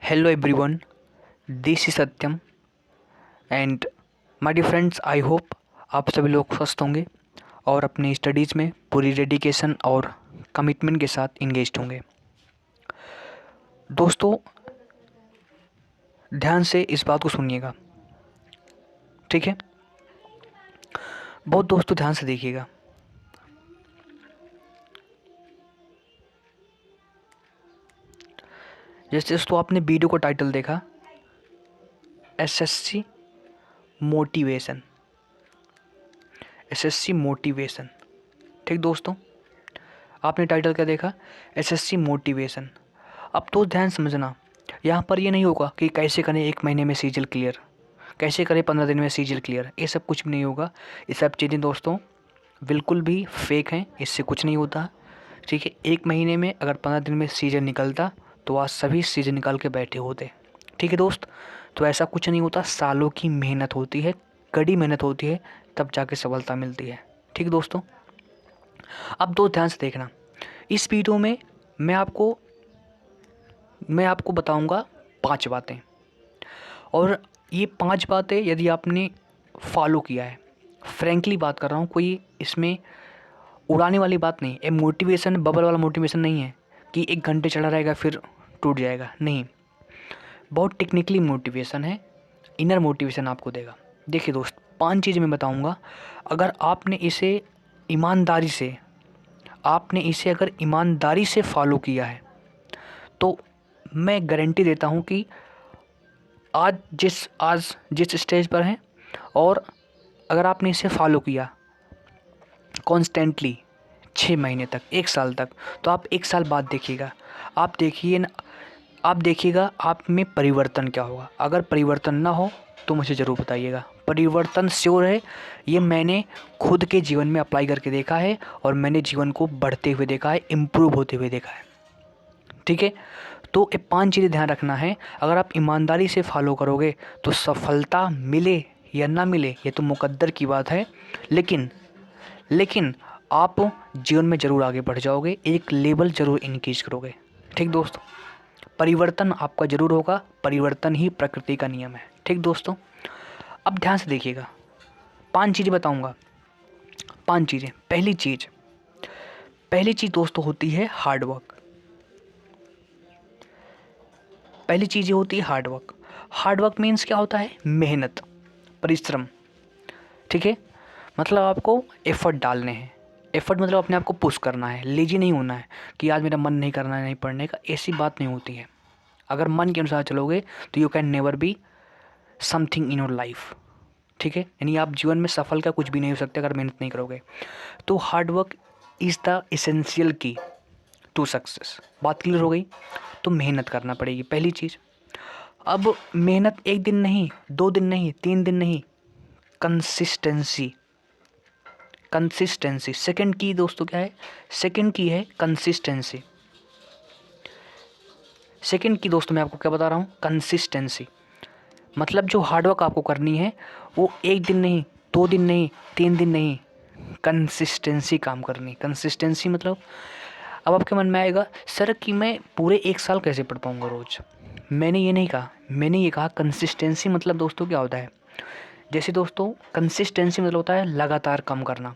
Hello everyone, this is Satyam and my dear friends, I hope आप सभी लोग स्वस्थ होंगे और अपनी स्टडीज़ में पूरी डेडिकेशन और कमिटमेंट के साथ इंगेज्ड होंगे। दोस्तों, ध्यान से इस बात को सुनिएगा, ठीक है? बहुत दोस्तों ध्यान से देखिएगा। जैसे दोस्तों आपने वीडियो का टाइटल देखा, एसएससी मोटिवेशन, एसएससी मोटिवेशन, ठीक दोस्तों? आपने टाइटल क्या देखा? SSC motivation. अब तो ध्यान समझना, यहाँ पर ये नहीं होगा कि कैसे करें 1 महीने में सीजीएल क्लियर, कैसे करें 15 दिन में सीजीएल क्लियर, ये सब कुछ भी नहीं होगा। ये सब चीज़ें दोस्तों बिल्कुल भी फेक हैं, इससे कुछ नहीं होता, ठीक है? 1 महीने में अगर 15 दिन में सीजन निकलता तो आज सभी सीजन निकाल के बैठे होते, ठीक है दोस्त? तो ऐसा कुछ नहीं होता, सालों की मेहनत होती है, कड़ी मेहनत होती है, तब जाके सफलता मिलती है, ठीक दोस्तों? अब दो ध्यान से देखना, इस वीडियो में मैं आपको बताऊंगा 5 बातें, और ये 5 बातें यदि आपने फॉलो किया है, फ्रैंकली बात कर रहा हूँ, कोई इसमें उड़ाने वाली बात नहीं, ये मोटिवेशन बबल वाला मोटिवेशन नहीं है कि 1 घंटे चला रहेगा फिर टूट जाएगा, नहीं। बहुत टेक्निकली मोटिवेशन है, इनर मोटिवेशन आपको देगा। देखिए दोस्त, 5 चीज़ मैं बताऊंगा, अगर आपने इसे ईमानदारी से फॉलो किया है तो मैं गारंटी देता हूँ कि आज जिस स्टेज पर हैं, और अगर आपने इसे फॉलो किया कॉन्स्टेंटली 6 महीने तक, 1 साल तक, तो आप 1 साल बाद देखिएगा, आप देखिएगा आप में परिवर्तन क्या होगा। अगर परिवर्तन ना हो तो मुझे ज़रूर बताइएगा। परिवर्तन श्योर है, ये मैंने खुद के जीवन में अप्लाई करके देखा है और मैंने जीवन को बढ़ते हुए देखा है, इम्प्रूव होते हुए देखा है, ठीक है? तो ये 5 चीज़ें ध्यान रखना है। अगर आप ईमानदारी से फॉलो करोगे तो सफलता मिले या ना मिले ये तो मुकद्दर की बात है, लेकिन आप जीवन में ज़रूर आगे बढ़ जाओगे, एक लेवल ज़रूर इंक्रीज करोगे, ठीक दोस्तों? परिवर्तन आपका ज़रूर होगा, परिवर्तन ही प्रकृति का नियम है, ठीक दोस्तों? अब ध्यान से देखिएगा, 5 चीज़ें बताऊंगा, 5 चीज़ें। पहली चीज़ दोस्तों होती है हार्ड वर्क। पहली चीज़ होती है hard work. Hard work means क्या होता है? मेहनत, परिश्रम, ठीक है? मतलब आपको एफर्ट डालने हैं। एफर्ट मतलब अपने आप को पुश करना है, लेजी नहीं होना है कि आज मेरा मन नहीं करना है, नहीं पढ़ने का, ऐसी बात नहीं होती है। अगर मन के अनुसार चलोगे तो you can never be something in your life, ठीक है? यानी आप जीवन में सफल का कुछ भी नहीं हो सकते अगर मेहनत नहीं करोगे। तो hard work is the essential की टू सक्सेस। बात क्लियर हो गई? तो मेहनत करना पड़ेगी, पहली चीज़। अब मेहनत 1 दिन नहीं, 2 दिन नहीं, 3 दिन नहीं, कंसिस्टेंसी। सेकंड की दोस्तों क्या है? सेकंड की है कंसिस्टेंसी। सेकंड की दोस्तों मैं आपको क्या बता रहा हूँ? कंसिस्टेंसी। मतलब जो हार्डवर्क आपको करनी है वो 1 दिन नहीं, 2 दिन नहीं, 3 दिन नहीं, कंसिस्टेंसी काम करनी। कंसिस्टेंसी मतलब, अब आपके मन में आएगा सर कि मैं पूरे 1 साल कैसे पढ़ पाऊँगा रोज़? मैंने ये नहीं कहा, मैंने ये कहा कंसिस्टेंसी मतलब दोस्तों क्या होता है? जैसे दोस्तों कंसिस्टेंसी मतलब होता है लगातार काम करना,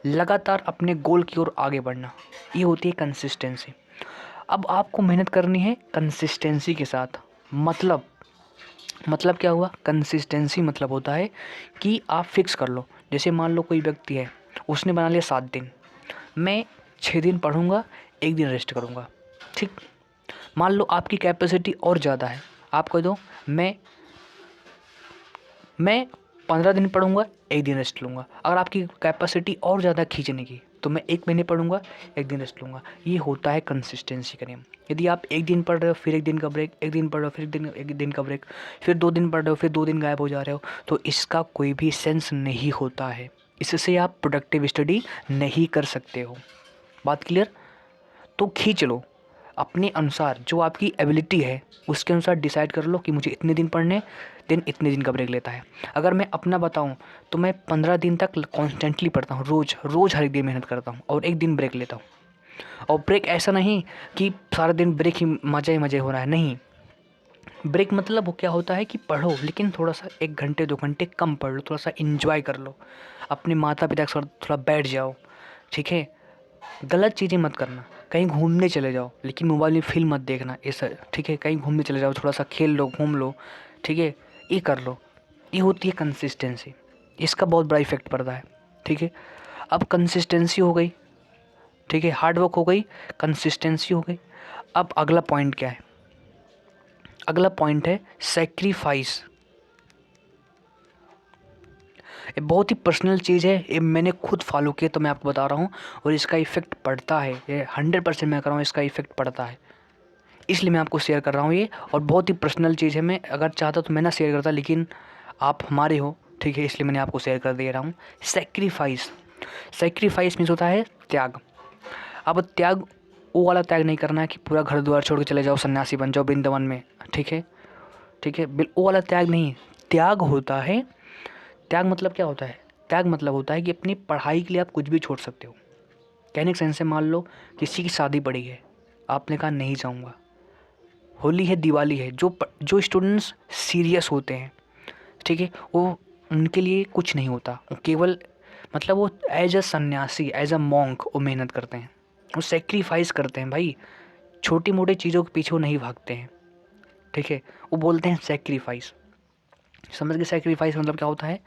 लगातार अपने गोल की ओर आगे बढ़ना, ये होती है कंसिस्टेंसी। अब आपको मेहनत करनी है कंसिस्टेंसी के साथ। मतलब क्या हुआ? कंसिस्टेंसी मतलब होता है कि आप फिक्स कर लो। जैसे मान लो कोई व्यक्ति है, उसने बना लिया 7 दिन, मैं 6 दिन पढ़ूंगा, 1 दिन रेस्ट करूंगा, ठीक? मान लो आपकी कैपेसिटी और ज़्यादा है, आप कह दो मैं 15 दिन पढ़ूंगा, 1 दिन रेस्ट लूँगा। अगर आपकी कैपेसिटी और ज़्यादा खींचने की तो मैं 1 महीने पढ़ूंगा, 1 दिन रेस्ट लूँगा। ये होता है कंसिस्टेंसी का नियम। यदि आप 1 दिन पढ़ रहे हो फिर 1 दिन का ब्रेक, 1 दिन पढ़ रहे हो फिर 1 दिन का ब्रेक, फिर 2 दिन पढ़ रहे हो फिर 2 दिन गायब हो जा रहे हो, तो इसका कोई भी सेंस नहीं होता है। इससे आप प्रोडक्टिव स्टडी नहीं कर सकते हो। बात क्लियर? तो खींच लो अपने अनुसार, जो आपकी एबिलिटी है उसके अनुसार डिसाइड कर लो कि मुझे इतने दिन पढ़ने, दिन इतने दिन का ब्रेक लेता है। अगर मैं अपना बताऊं तो मैं 15 दिन तक कॉन्स्टेंटली पढ़ता हूं, रोज़ हर एक दिन मेहनत करता हूं और 1 दिन ब्रेक लेता हूं। और ब्रेक ऐसा नहीं कि सारा दिन ब्रेक ही मज़े हो रहा है, नहीं। ब्रेक मतलब वो क्या होता है कि पढ़ो लेकिन थोड़ा सा 1 घंटे 2 घंटे कम पढ़ लो, थोड़ा सा इंजॉय कर लो, अपने माता पिता के साथ थोड़ा बैठ जाओ, ठीक है। गलत चीज़ें मत करना, कहीं घूमने चले जाओ लेकिन मोबाइल में फिल्म मत देखना ऐसा, ठीक है। कहीं घूमने चले जाओ, थोड़ा सा खेल लो, घूम लो, ठीक है, ये कर लो। ये होती है कंसिस्टेंसी, इसका बहुत बड़ा इफेक्ट पड़ता है, ठीक है। अब कंसिस्टेंसी हो गई, ठीक है, हार्ड वर्क हो गई, कंसिस्टेंसी हो गई। अब अगला पॉइंट क्या है? अगला पॉइंट है सेक्रीफाइस। ये बहुत ही पर्सनल चीज़ है, ये मैंने खुद फॉलो किया तो मैं आपको बता रहा हूँ, और इसका इफेक्ट पड़ता है, ये 100% मैं कर रहा हूँ, इसका इफेक्ट पड़ता है, इसलिए मैं आपको शेयर कर रहा हूँ ये। और बहुत ही पर्सनल चीज़ है, मैं अगर चाहता तो मैं ना शेयर करता, लेकिन आप हमारे हो, ठीक है, इसलिए मैंने आपको शेयर कर दे रहा हूँ। सेक्रीफाइस, सेक्रीफाइस मीन्स होता है त्याग। अब त्याग वो वाला त्याग नहीं करना है कि पूरा घर द्वार छोड़ के चले जाओ, सन्यासी बन जाओ वृंदावन में, ठीक है, ठीक है, वो वाला त्याग नहीं। त्याग होता है, त्याग मतलब क्या होता है? त्याग मतलब होता है कि अपनी पढ़ाई के लिए आप कुछ भी छोड़ सकते हो। कहने के सेंस से मान लो किसी की शादी पड़ी है, आपने कहा नहीं जाऊँगा, होली है, दिवाली है, जो स्टूडेंट्स सीरियस होते हैं, ठीक है, वो उनके लिए कुछ नहीं होता, वो केवल मतलब वो एज अ सन्यासी, एज अ मॉन्क वो मेहनत करते हैं, वो सेक्रीफाइस करते हैं भाई, छोटी मोटी चीज़ों के पीछे वो नहीं भागते हैं, ठीक है, वो बोलते हैं सेक्रीफाइस। समझ गए सेक्रीफाइस मतलब क्या होता है?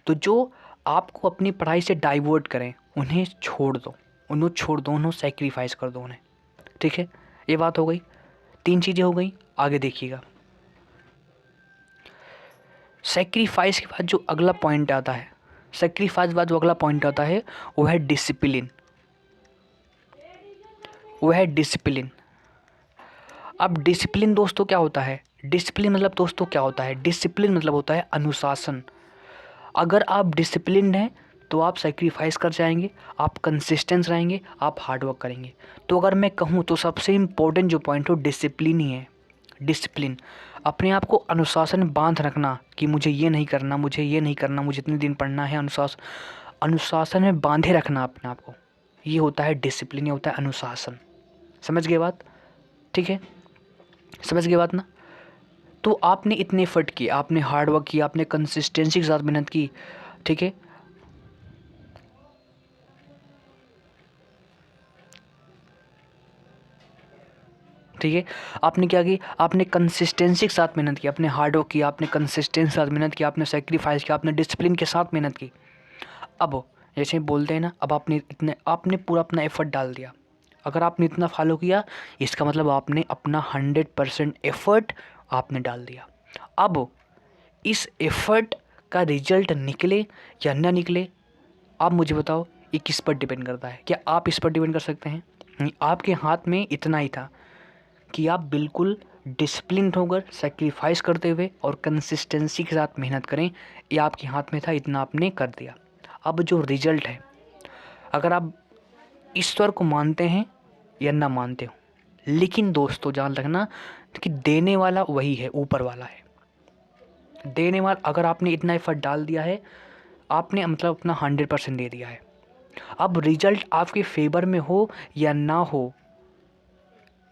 तो जो आपको अपनी पढ़ाई से डाइवर्ट करें उन्हें छोड़ दो, उन्हें छोड़ दो, उन्हें सेक्रीफाइस कर दो उन्हें, ठीक है। ये बात हो गई, 3 चीज़ें हो गई। आगे देखिएगा, सेक्रीफाइस के बाद जो अगला पॉइंट आता है, सेक्रीफाइस के बाद जो अगला पॉइंट आता है वो है डिसिप्लिन, वो है डिसिप्लिन। अब डिसिप्लिन दोस्तों क्या होता है? डिसिप्लिन मतलब दोस्तों क्या होता है? डिसिप्लिन मतलब होता है अनुशासन। अगर आप डिसिप्लिन हैं तो आप सेक्रीफाइस कर जाएंगे, आप कंसिस्टेंस रहेंगे, आप हार्डवर्क करेंगे। तो अगर मैं कहूँ तो सबसे इम्पोर्टेंट जो पॉइंट हो डिसिप्लिन ही है। डिसिप्लिन, अपने आप को अनुशासन बांध रखना कि मुझे ये नहीं करना, मुझे ये नहीं करना, मुझे इतने दिन पढ़ना है, अनुशासन, अनुशासन में बांधे रखना अपने आप को, ये होता है डिसिप्लिन, ये होता है अनुशासन। समझ गए बात? ठीक है, समझ गए बात ना? तो आपने इतने एफर्ट किए, आपने हार्डवर्क किया, आपने कंसिस्टेंसी के साथ मेहनत की, ठीक है, ठीक है, आपने क्या की, आपने कंसिस्टेंसी के साथ मेहनत की, आपने हार्डवर्क किया, आपने कंसिस्टेंसी के साथ मेहनत की, आपने सेक्रीफाइस किया, आपने डिसिप्लिन के साथ मेहनत की। अब जैसे बोलते हैं ना, अब आपने पूरा अपना एफर्ट डाल दिया। अगर आपने इतना फॉलो किया, इसका मतलब आपने अपना 100% एफर्ट आपने डाल दिया। अब इस एफर्ट का रिजल्ट निकले या ना निकले, आप मुझे बताओ, ये किस पर डिपेंड करता है? क्या आप इस पर डिपेंड कर सकते हैं? नहीं, आपके हाथ में इतना ही था कि आप बिल्कुल डिसिप्लिन होकर सेक्रीफाइस करते हुए और कंसिस्टेंसी के साथ मेहनत करें, ये आपके हाथ में था, इतना आपने कर दिया। अब जो रिजल्ट है, अगर आप ईश्वर को मानते हैं या ना मानते हो, लेकिन दोस्तों जान रखना कि देने वाला वही है, ऊपर वाला है देने वाला। अगर आपने इतना एफर्ट डाल दिया है, आपने मतलब अपना 100% दे दिया है। अब रिजल्ट आपके फेवर में हो या ना हो,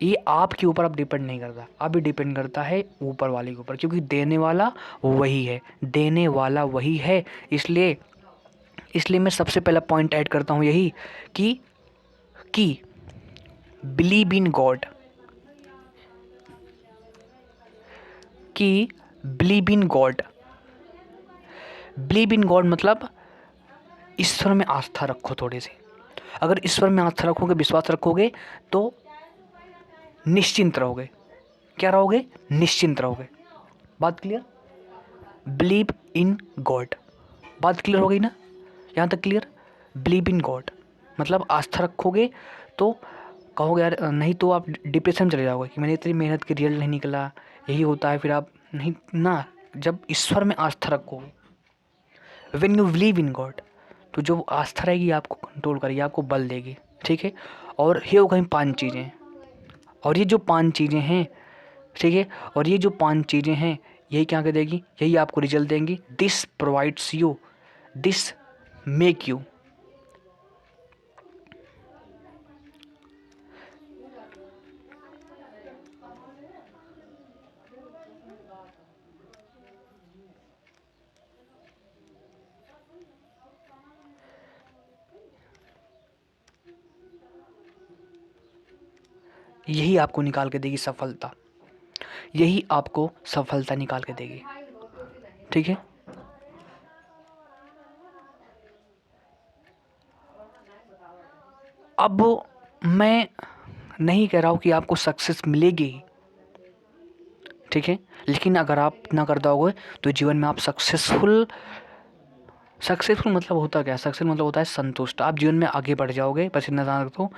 ये आपके ऊपर अब डिपेंड नहीं करता, अब ये डिपेंड करता है ऊपर वाले के ऊपर, क्योंकि देने वाला वही है, देने वाला वही है। इसलिए इसलिए मैं सबसे पहला पॉइंट ऐड करता हूँ यही कि बिलीव इन गॉड, कि believe in God, believe in God मतलब ईश्वर में आस्था रखो थोड़ी सी। अगर ईश्वर में आस्था रखोगे, विश्वास रखोगे, तो निश्चिंत रहोगे। क्या रहोगे? निश्चिंत रहोगे। बात क्लियर? बिलीव इन गॉड, बात क्लियर हो गई ना यहाँ तक? क्लियर? बिलीव इन गॉड मतलब आस्था रखोगे, तो कहोगे यार नहीं, तो आप डिप्रेशन में चले जाओगे कि मैंने इतनी मेहनत की, रिजल्ट नहीं निकला, यही होता है, फिर आप नहीं ना। जब ईश्वर में आस्था रखोगे, when you believe in God, तो जो आस्था रहेगी आपको कंट्रोल करेगी, आपको बल देगी, ठीक है। और ये हो गई 5 चीज़ें, और ये जो 5 चीज़ें हैं, ठीक है, और ये जो 5 चीज़ें हैं, यही क्या कर देगी? यही आपको रिजल्ट देंगी। This provides you, this make you, यही आपको निकाल के देगी सफलता, यही आपको सफलता निकाल के देगी। ठीक है, अब मैं नहीं कह रहा हूँ कि आपको सक्सेस मिलेगी, ठीक है, लेकिन अगर आप ना कर दोगे तो जीवन में आप सक्सेसफुल मतलब होता क्या है? सक्सेस मतलब होता है संतुष्ट। आप जीवन में आगे बढ़ जाओगे, बस इतना ध्यान रखो,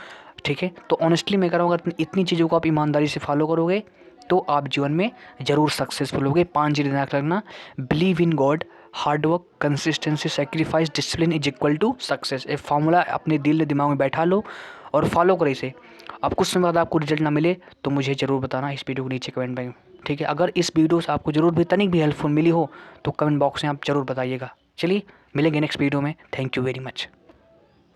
ठीक है। तो ऑनेस्टली मैं कह रहा हूँ, अगर इतनी चीज़ों को आप ईमानदारी से फॉलो करोगे तो आप जीवन में ज़रूर सक्सेसफुल होगे। 5 चीज़ें ध्यान रखना: believe in God, hard work, consistency, sacrifice, discipline is equal to success. एक फार्मूला अपने दिल दिमाग में बैठा लो और फॉलो करो इसे। अब कुछ समय बाद आपको रिजल्ट ना मिले तो मुझे ज़रूर बताना इस वीडियो को नीचे कमेंट में, ठीक है। अगर इस वीडियो से आपको ज़रूर भी तनिक भी हेल्पफुल मिली हो तो कमेंट बॉक्स में आप ज़रूर बताइएगा। चलिए मिलेंगे नेक्स्ट वीडियो में। Thank you very much.